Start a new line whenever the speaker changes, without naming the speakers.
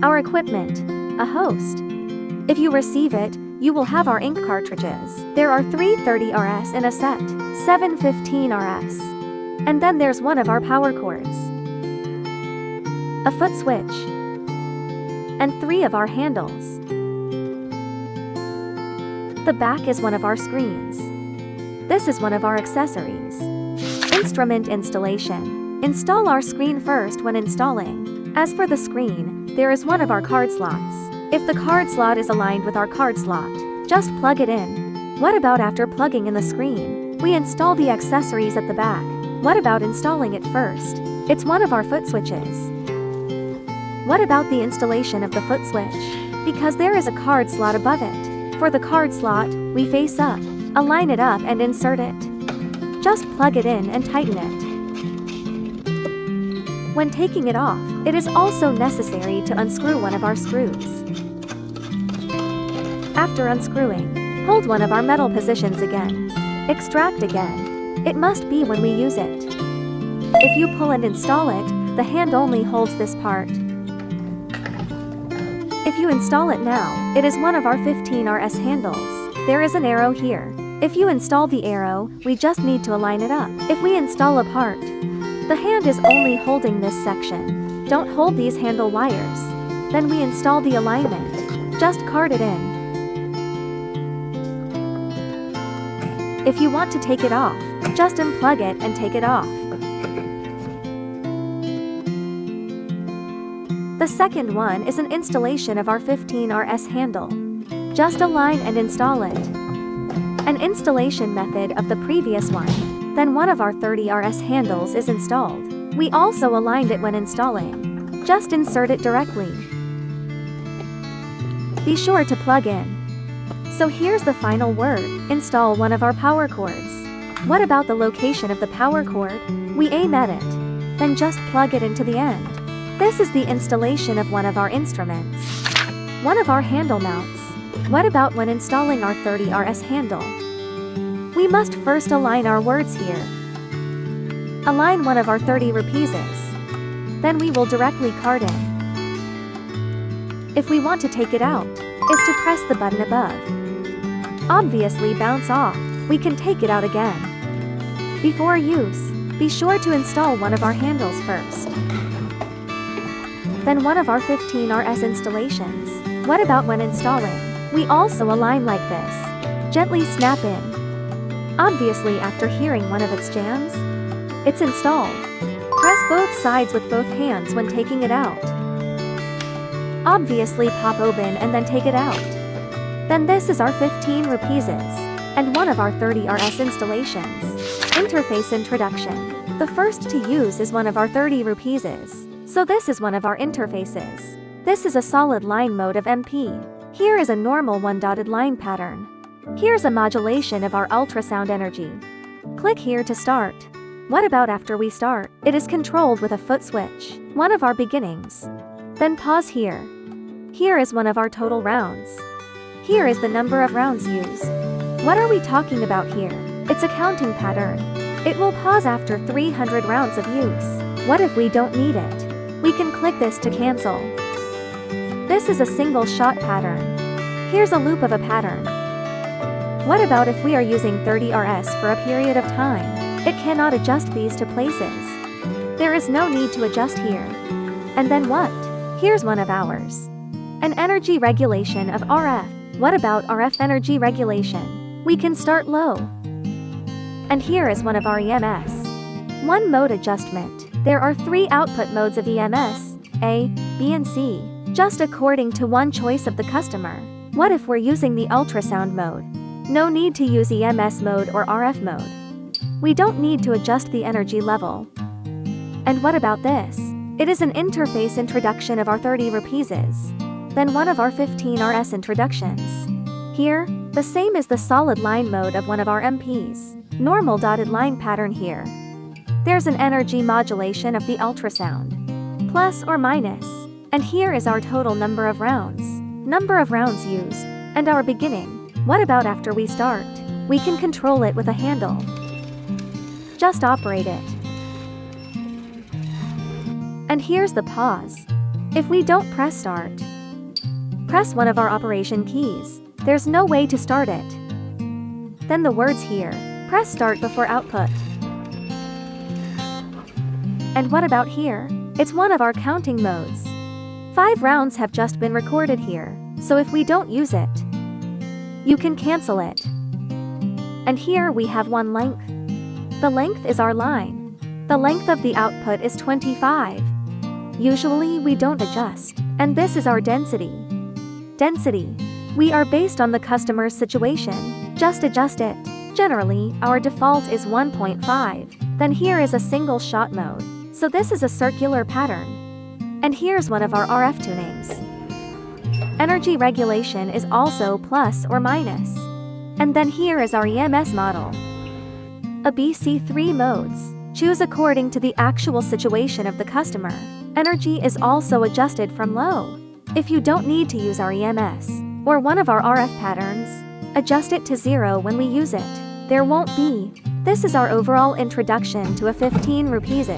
our equipment, a host. If you receive it, you will have our ink cartridges. There are 330RS in a set, 715RS. And then there's one of our power cords, a foot switch, and 3 of our handles. The back is one of our screens. This is one of our accessories. Instrument installation. Install our screen first when installing. As for the screen, there is one of our card slots. If the card slot is aligned with our card slot, just plug it in. What about after plugging in the screen? We install the accessories at the back. What about installing it first? It's one of our foot switches. What about the installation of the foot switch? Because there is a card slot above it. For the card slot, we face up, align it up and insert it. Just plug it in and tighten it. When taking it off, it is also necessary to unscrew one of our screws. After unscrewing, hold one of our metal positions again. Extract again. It must be when we use it. If you pull and install it, the hand only holds this part. If you install it now, it is one of our 15RS handles. There is an arrow here. If you install the arrow, we just need to align it up. If we install a part, the hand is only holding this section. Don't hold these handle wires. Then we install the alignment. Just card it in. If you want to take it off, just unplug it and take it off. The second one is an installation of our 15RS handle. Just align and install it. An installation method of the previous one. Then one of our 30RS handles is installed. We also aligned it when installing. Just insert it directly. Be sure to plug in. So here's the final word. Install one of our power cords. What about the location of the power cord? We aim at it. Then just plug it into the end. This is the installation of one of our instruments. One of our handle mounts. What about when installing our 30RS handle? We must first align our words here. Align one of our 30 repeases. Then we will directly card in. If we want to take it out, is to press the button above. Obviously bounce off, we can take it out again. Before use, be sure to install one of our handles first. Then one of our 15RS installations. What about when installing? We also align like this. Gently snap in. Obviously after hearing one of its jams, it's installed. Press both sides with both hands when taking it out. Obviously pop open and then take it out. Then this is our 15 repeases, and one of our 30RS installations. Interface introduction. The first to use is one of our 30 repeases. So this is one of our interfaces. This is a solid line mode of MP. Here is a normal one-dotted line pattern. Here's a modulation of our ultrasound energy. Click here to start. What about after we start? It is controlled with a foot switch, one of our beginnings. Then pause here. Here is one of our total rounds. Here is the number of rounds used. What are we talking about here? It's a counting pattern. It will pause after 300 rounds of use. What if we don't need it? We can click this to cancel. This is a single shot pattern. Here's a loop of a pattern. What about if we are using 30RS for a period of time? It cannot adjust these to places. There is no need to adjust here. And then what? Here's one of ours. An energy regulation of RF. What about RF energy regulation? We can start low. And here is one of our EMS. One mode adjustment. There are 3 output modes of EMS, A, B and C, just according to one choice of the customer. What if we're using the ultrasound mode? No need to use EMS mode or RF mode. We don't need to adjust the energy level. And what about this? It is an interface introduction of our 30 repeases. Then one of our 15RS introductions. Here, the same as the solid line mode of one of our MPs. Normal dotted line pattern here. There's an energy modulation of the ultrasound. Plus or minus. And here is our total number of rounds. Number of rounds used. And our beginning. What about after we start? We can control it with a handle. Just operate it. And here's the pause. If we don't press start, press one of our operation keys. There's no way to start it. Then the words here, press start before output. And what about here? It's one of our counting modes. 5 rounds have just been recorded here, so if we don't use it, you can cancel it. And here we have one length. The length is our line. The length of the output is 25. Usually we don't adjust. And this is our density. Density. We are based on the customer's situation. Just adjust it. Generally, our default is 1.5. Then here is a single shot mode. So this is a circular pattern. And here's one of our RF tunings. Energy regulation is also plus or minus. And then here is our EMS model. A BC3 modes. Choose according to the actual situation of the customer. Energy is also adjusted from low. If you don't need to use our EMS, or one of our RF patterns, adjust it to 0 when we use it. There won't be. This is our overall introduction to a 15 rupees.